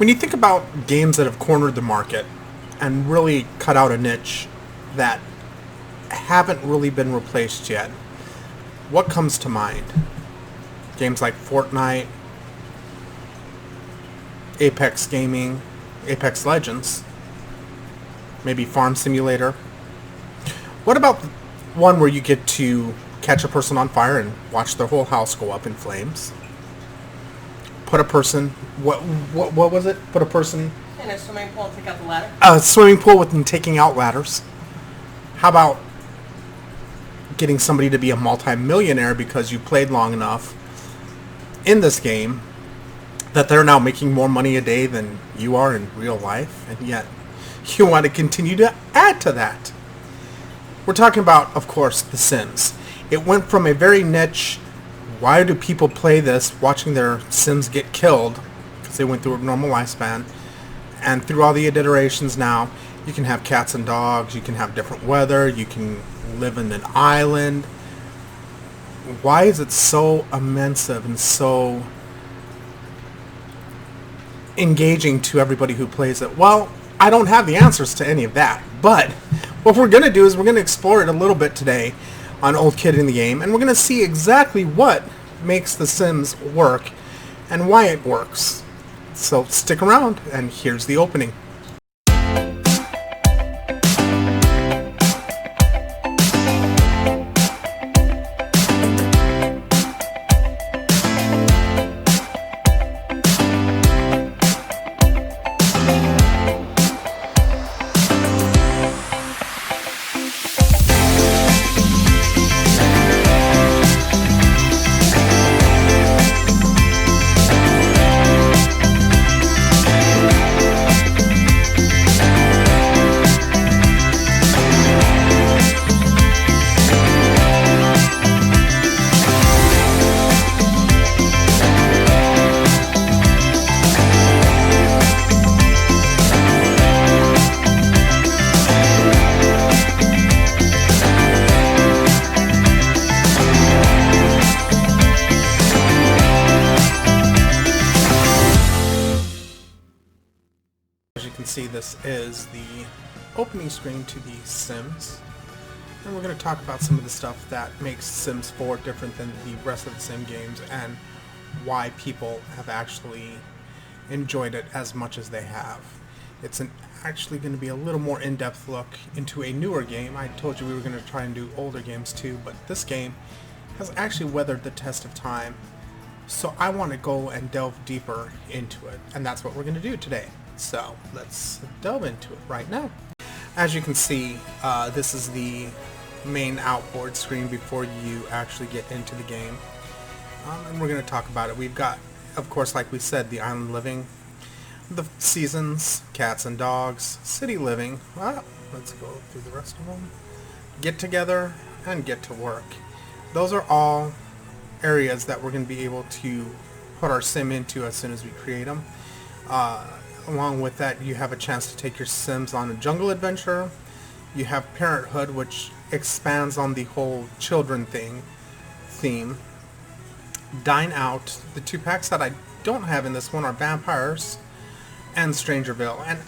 When you think about games that have cornered the market and really cut out a niche that haven't really been replaced yet, what comes to mind? Games like Fortnite, Apex Gaming, Apex Legends, maybe Farm Simulator. What about one where you get to catch a person on fire and watch their whole house go up in flames? Put a person, what was it? Put a person in a swimming pool and take out the ladder? a swimming pool with them taking out ladders. How about getting somebody to be a multi-millionaire because you played long enough in this game that they're now making more money a day than you are in real life, and yet you want to continue to add to that? We're talking about, of course, The Sims. It went from a very niche, why do people play this, watching their Sims get killed, because they went through a normal lifespan, and through all the iterations now, you can have cats and dogs, you can have different weather, you can live in an island. Why is it so immense and so engaging to everybody who plays it? Well, I don't have the answers to any of that, but what we're going to do is we're going to explore it a little bit today on Old Kid in the Game, and we're going to see exactly what makes The Sims work and why it works. So stick around, and here's the opening. As you can see, this is the opening screen to The Sims, and we're going to talk about some of the stuff that makes Sims 4 different than the rest of the Sim games and why people have actually enjoyed it as much as they have. It's actually going to be a little more in-depth look into a newer game. I told you we were going to try and do older games too, but this game has actually weathered the test of time, so I want to go and delve deeper into it, and that's what we're going to do today. So let's delve into it right now. As you can see, this is the main outboard screen before you actually get into the game, and we're going to talk about it. We've got, of course, like we said, the island living, the seasons, cats and dogs, city living. Well, let's go through the rest of them. Get together and get to work. Those are all areas that we're going to be able to put our sim into as soon as we create them. Along with that, you have a chance to take your Sims on a jungle adventure. You have Parenthood, which expands on the whole children theme. Dine Out. The two packs that I don't have in this one are Vampires and Strangerville. And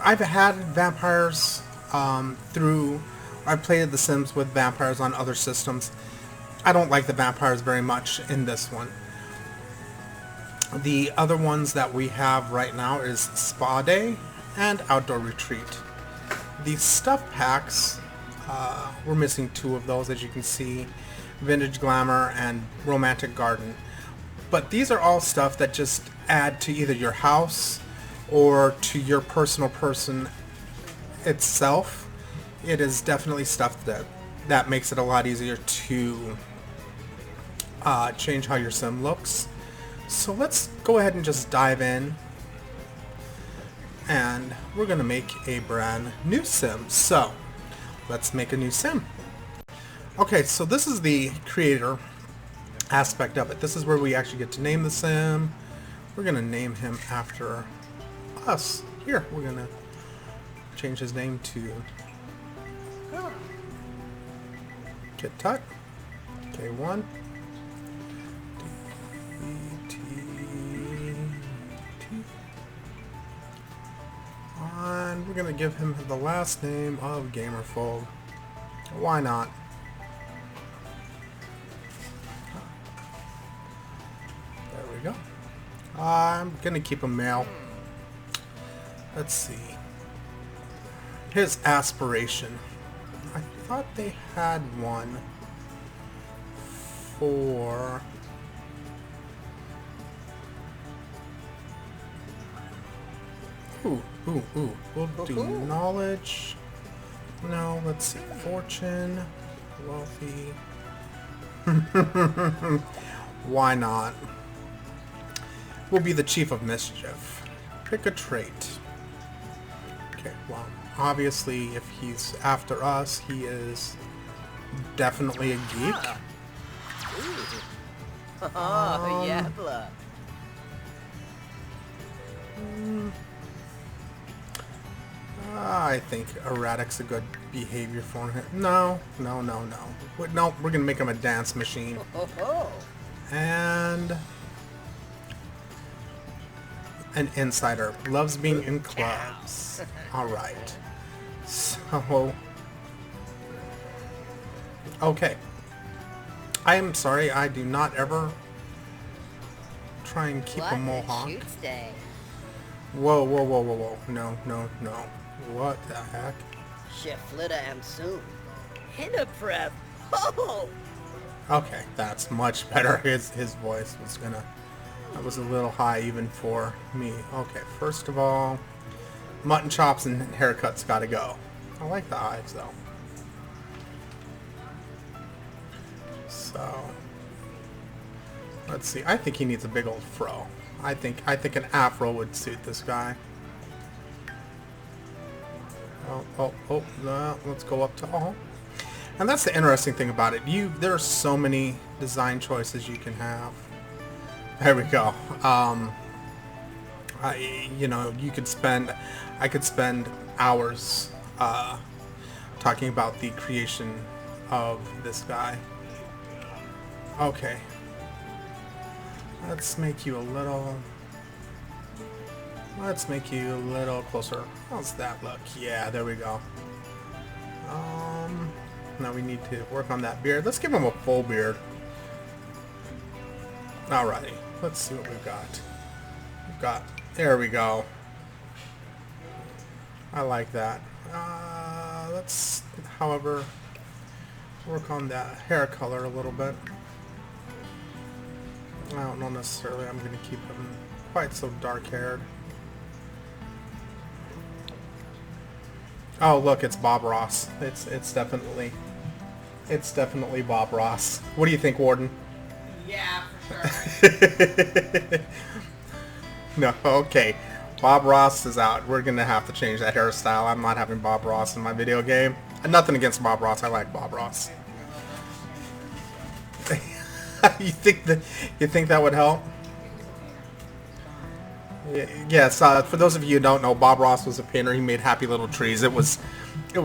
I've had Vampires I've played The Sims with Vampires on other systems. I don't like the Vampires very much in this one. The other ones that we have right now is Spa Day and Outdoor Retreat. The stuff packs, we're missing two of those, as you can see, Vintage Glamour and Romantic Garden. But these are all stuff that just add to either your house or to your personal person itself. It is definitely stuff that makes it a lot easier to change how your sim looks. So let's go ahead and just dive in, and we're going to make a brand new sim. So let's make a new sim. Okay, so this is the creator aspect of it. This is where we actually get to name the sim. We're going to name him after us. Here, we're going to change his name to Kit Tut, K1d. we're gonna give him the last name of Gamerfold. Why not? There we go. I'm gonna keep him male. Let's see. His aspiration. I thought they had one for... Ooh. We'll do knowledge. No, let's see. Fortune. Wealthy. Why not? We'll be the chief of mischief. Pick a trait. Okay, well, obviously, if he's after us, he is definitely a geek. Oh, yeah, blah. I think erratic's a good behavior for him. No. No, we're gonna make him a dance machine. And an insider. Loves being in clubs. Alright. So... Okay. I am sorry, I do not ever try and keep a mohawk. Whoa. No. What the heck? Flitter am soon. Hinter prep. Oh! Okay, that's much better. His voice was gonna... That was a little high even for me. Okay, first of all, mutton chops and haircuts gotta go. I like the eyes though. So... Let's see. I think he needs a big old fro. I think an afro would suit this guy. No, let's go up to all. And that's the interesting thing about it. There are so many design choices you can have. There we go. I could spend hours talking about the creation of this guy. Okay. Let's make you a little closer. How's that look? Yeah, there we go. Now we need to work on that beard. Let's give him a full beard. Alrighty. Let's see what we've got. There we go. I like that. Let's, however, work on that hair color a little bit. I don't know necessarily I'm going to keep him quite so dark-haired. Oh, look, it's Bob Ross. It's definitely Bob Ross. What do you think, Warden? Yeah, for sure. No, okay. Bob Ross is out. We're going to have to change that hairstyle. I'm not having Bob Ross in my video game. Nothing against Bob Ross. I like Bob Ross. You think that would help? Yes. For those of you who don't know, Bob Ross was a painter. He made Happy Little Trees. It was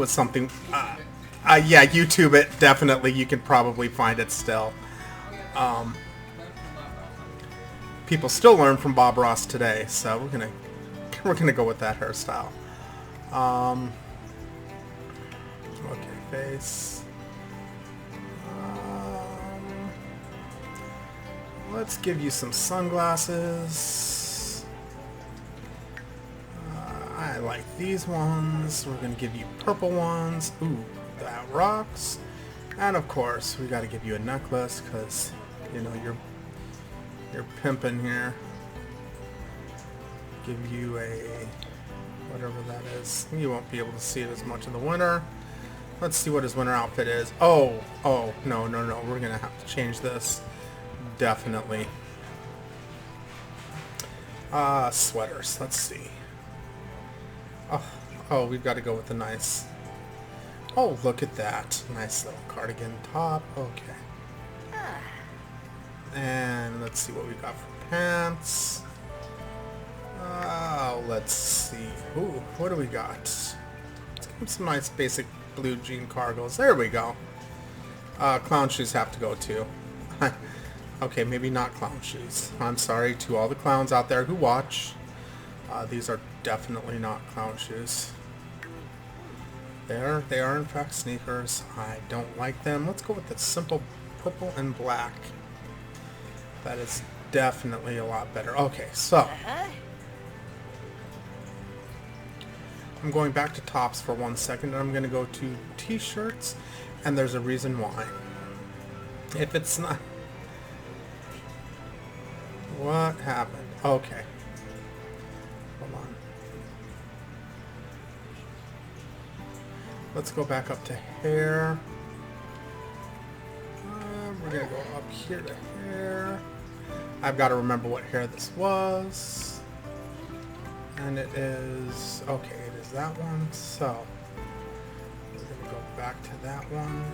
something. Yeah, YouTube it definitely. You can probably find it still. People still learn from Bob Ross today, so we're gonna go with that hairstyle. Okay, face. Let's give you some sunglasses. I like these ones. We're going to give you purple ones. Ooh, that rocks. And of course, we got to give you a necklace because, you know, you're pimping here. Give you a whatever that is. You won't be able to see it as much in the winter. Let's see what his winter outfit is. Oh, no. We're going to have to change this. Definitely. Sweaters. Let's see. Oh, we've got to go with the nice. Oh, look at that. Nice little cardigan top. Okay. And let's see what we got for pants. Let's see. Ooh, what do we got? Let's give him some nice basic blue jean cargos. There we go. Clown shoes have to go too. Okay, maybe not clown shoes. I'm sorry to all the clowns out there who watch. These are definitely not clown shoes. They are in fact sneakers. I don't like them. Let's go with the simple purple and black. That is definitely a lot better. Okay, so Uh-huh. I'm going back to tops for 1 second, and I'm going to go to t-shirts, and there's a reason why. If it's not... What happened? Okay. Hold on. Let's go back up to hair. We're going to go up here to hair. I've got to remember what hair this was. And it is... Okay, it is that one. So, we're going to go back to that one.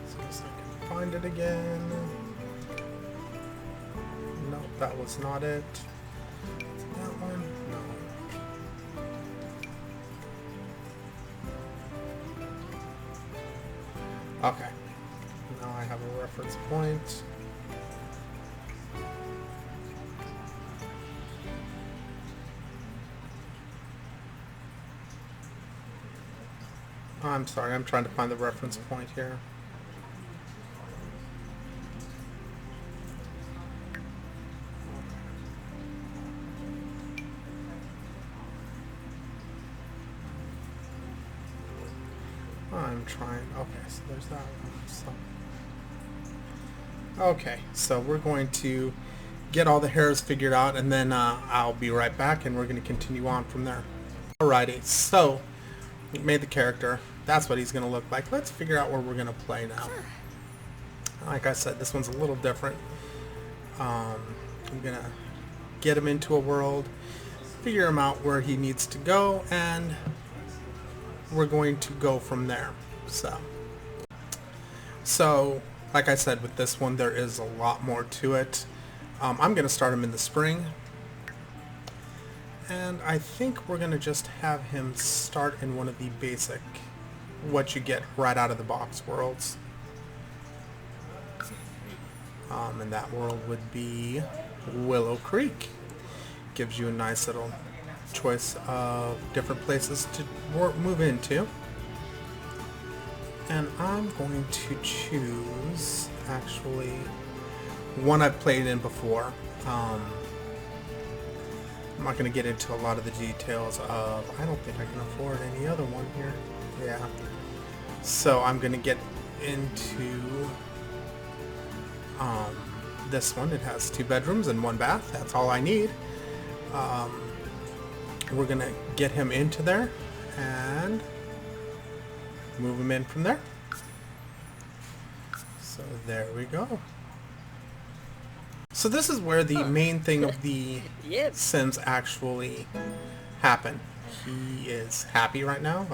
So I can find it again. No, that was not it. That one? No. Okay. Now I have a reference point. I'm sorry, I'm trying to find the reference point here. I'm trying. Okay, so there's that one. So. Okay, so we're going to get all the hairs figured out, and then I'll be right back, and we're going to continue on from there. Alrighty, so we made the character. That's what he's going to look like. Let's figure out where we're going to play now. Like I said, this one's a little different. I'm going to get him into a world, figure him out where he needs to go, and we're going to go from there. So like I said, with this one there is a lot more to it. I'm going to start him in the spring, and I think we're going to just have him start in one of the basic, what you get right out of the box worlds. And that world would be Willow Creek. Gives you a nice little choice of different places to move into. And I'm going to choose, actually, one I've played in before. I'm not going to get into a lot of the details of, I don't think I can afford any other one here. Yeah. So I'm going to get into this one. It has 2 bedrooms and 1 bath. That's all I need. We're going to get him into there and move him in from there. So there we go. So this is where the main thing of the Sims actually happen. He is happy right now.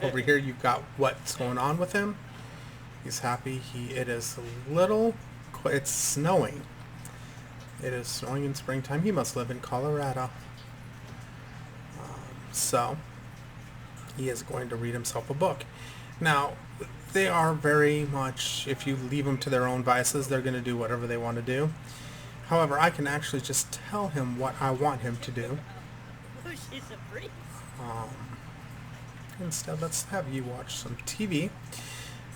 Over here you've got what's going on with him. He's happy. It is a little... It's snowing. It is snowing in springtime. He must live in Colorado. So he is going to read himself a book. Now, they are very much, if you leave them to their own vices, they're going to do whatever they want to do. However, I can actually just tell him what I want him to do. She's a freak. Instead, let's have you watch some TV.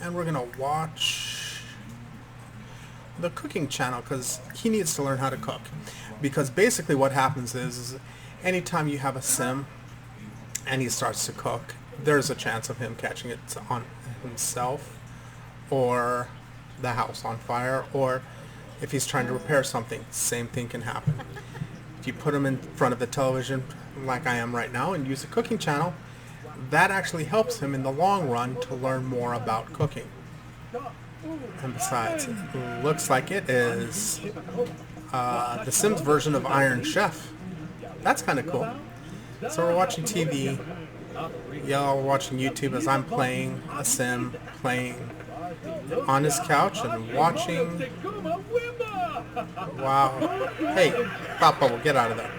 And we're going to watch the cooking channel, because he needs to learn how to cook. Because basically what happens is anytime you have a sim and he starts to cook, there's a chance of him catching it on himself, or the house on fire, or if he's trying to repair something, same thing can happen. If you put him in front of the television like I am right now and use a cooking channel, that actually helps him in the long run to learn more about cooking. And besides, it looks like it is the Sims version of Iron Chef. That's kind of cool. So we're watching TV. Y'all are watching YouTube as I'm playing a Sim, playing on his couch and watching. Wow. Hey, Pop Bubble, get out of there.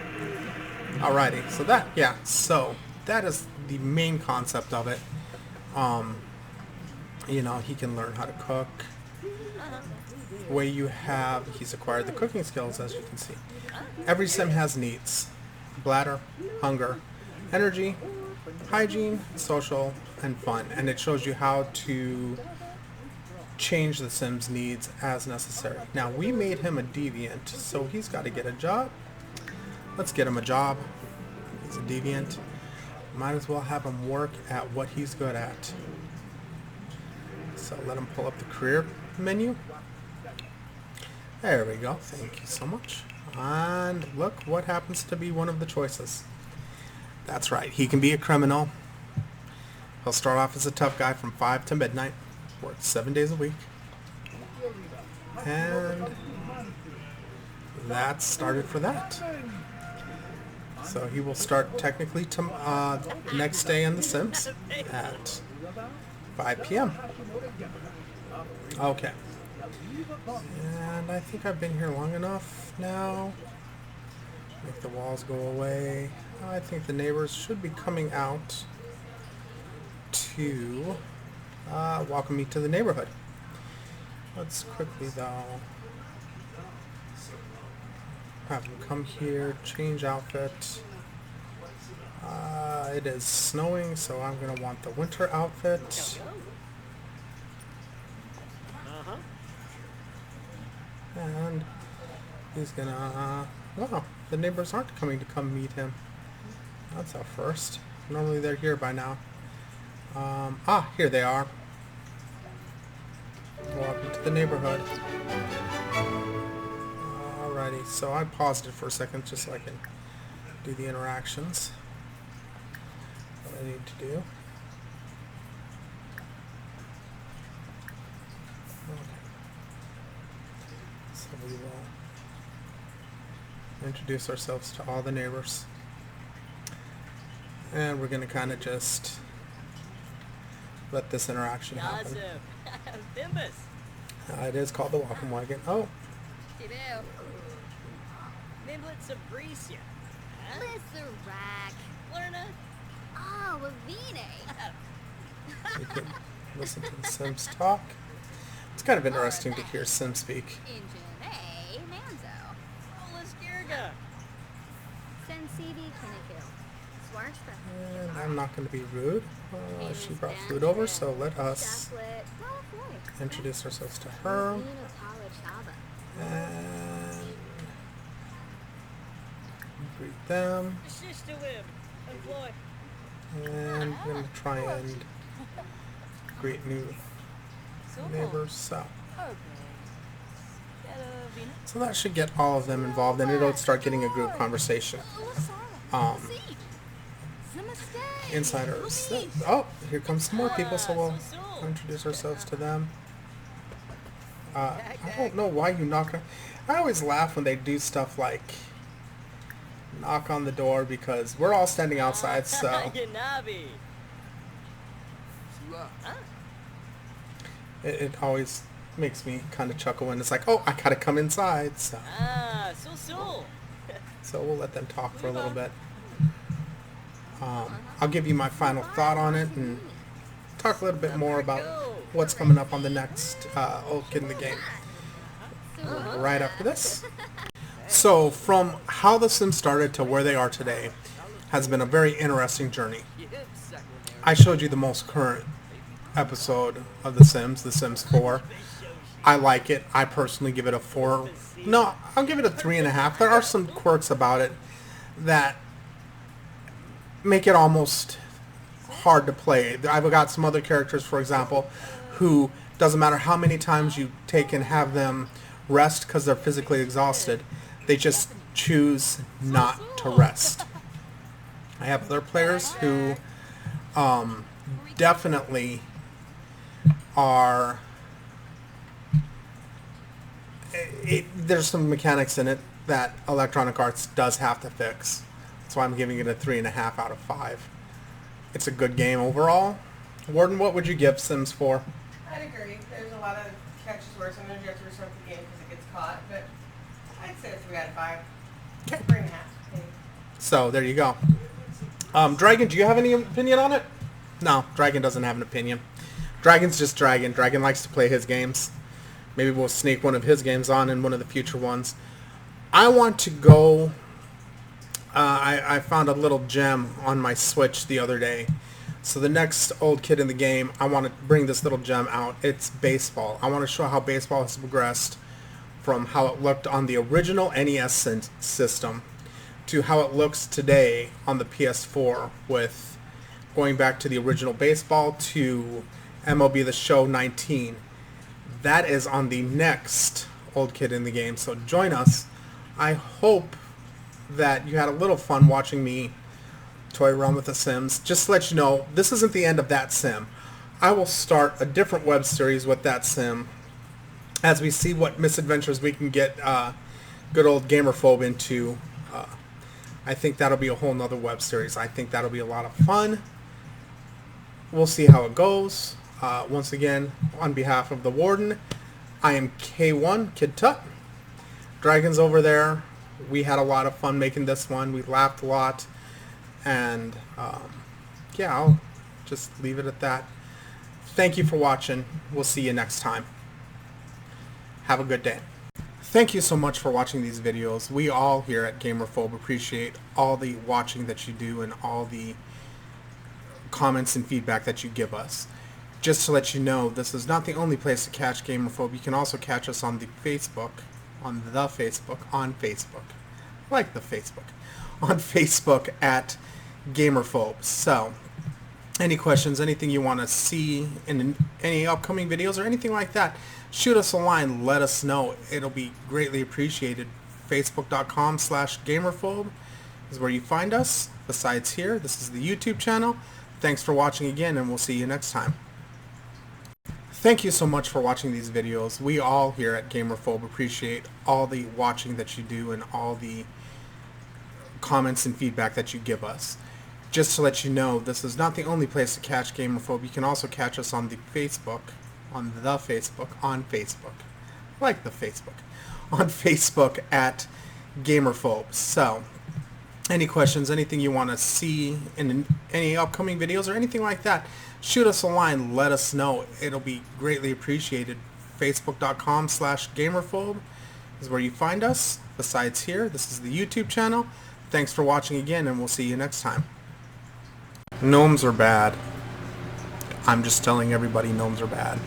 Alrighty, so that is the main concept of it. You know, he can learn how to cook. Where he's acquired the cooking skills, as you can see. Every sim has needs: bladder, hunger, energy, hygiene, social, and fun. And it shows you how to change the Sim's needs as necessary. Now, we made him a deviant, so he's got to get a job. Let's get him a job. He's a deviant. Might as well have him work at what he's good at. So let him pull up the career menu. There we go. Thank you so much. And look what happens to be one of the choices. That's right. He can be a criminal. He'll start off as a tough guy from 5 to midnight. Works 7 days a week. And that started for that. So he will start technically next day in The Sims at 5 p.m. Okay. And I think I've been here long enough now. Make the walls go away. I think the neighbors should be coming out to welcome me to the neighborhood. Let's quickly, though, have them come here, change outfit. It is snowing, so I'm going to want the winter outfit. And he's going to... wow, the neighbors aren't coming to come meet him. That's a first. Normally they're here by now. Here they are. Welcome to the neighborhood. Alrighty, so I paused it for a second just so I can do the interactions. What I need to do. Okay. So we will introduce ourselves to all the neighbors. And we're going to kind of just let this interaction happen. It is called the welcome wagon. Oh. You can listen to the Sims talk. It's kind of interesting to hear Sims speak. And I'm not going to be rude. She brought food over, so let us introduce ourselves to her. And greet them. And we're going to try and greet new neighbors. So that should get all of them involved, and it'll start getting a group conversation. Insiders. Oh, here comes some more people, so we'll introduce ourselves to them. I don't know why you knock on... I always laugh when they do stuff like knock on the door because we're all standing outside, so... It always makes me kind of chuckle when it's like, oh, I gotta come inside, so... So we'll let them talk for a little bit. I'll give you my final thought on it and talk a little bit more about what's coming up on the next Old Kid in the Game right after this. So from how the Sims started to where they are today has been a very interesting journey. I showed you the most current episode of The Sims 4. I like it. I personally give it a 4. No, I'll give it a 3.5. There are some quirks about it that make it almost hard to play. I've got some other characters, for example, who doesn't matter how many times you take and have them rest because they're physically exhausted, they just choose not to rest. I have other players who definitely are... there's some mechanics in it that Electronic Arts does have to fix. That's why I'm giving it a 3.5 out of 5. It's a good game overall. Warden, what would you give Sims 4? I'd agree. There's a lot of catches where sometimes you have to restart the game because it gets caught, but I'd say a 3 out of 5. Okay. 3.5. Maybe. So there you go. Dragon, do you have any opinion on it? No, Dragon doesn't have an opinion. Dragon's just Dragon. Dragon likes to play his games. Maybe we'll sneak one of his games on in one of the future ones. I want to go I found a little gem on my Switch the other day. So the next old kid in the game, I want to bring this little gem out. It's baseball. I want to show how baseball has progressed from how it looked on the original NES system to how it looks today on the PS4, with going back to the original baseball to MLB The Show 19. That is on the next old kid in the game. So join us. I hope that you had a little fun watching me toy around with the Sims. Just to let you know, this isn't the end of that sim. I will start a different web series with that sim as we see what misadventures we can get good old Gamerphobe into. I think that'll be a whole nother web series. I think that'll be a lot of fun. We'll see how it goes. Once again, on behalf of the Warden, I am K1, Kid Tut. Dragon's over there. We had a lot of fun making this one. We laughed a lot. And yeah, I'll just leave it at that. Thank you for watching. We'll see you next time. Have a good day. Thank you so much for watching these videos. We all here at Gamerphobe appreciate all the watching that you do and all the comments and feedback that you give us. Just to let you know, this is not the only place to catch Gamerphobe. You can also catch us on the Facebook, on Facebook, on Facebook at Gamerphobe. So, any questions, anything you want to see in any upcoming videos or anything like that, shoot us a line, let us know. It'll be greatly appreciated. Facebook.com/Gamerphobe is where you find us. Besides here, this is the YouTube channel. Thanks for watching again, and we'll see you next time. Thank you so much for watching these videos. We all here at Gamerphobe appreciate all the watching that you do and all the comments and feedback that you give us. Just to let you know, this is not the only place to catch Gamerphobe. You can also catch us on the Facebook, on Facebook at Gamerphobe. So, any questions, anything you want to see in any upcoming videos or anything like that, shoot us a line, let us know. It'll be greatly appreciated. Facebook.com/Gamerphobe is where you find us. Besides here, this is the YouTube channel. Thanks for watching again, and we'll see you next time. Gnomes are bad. I'm just telling everybody gnomes are bad.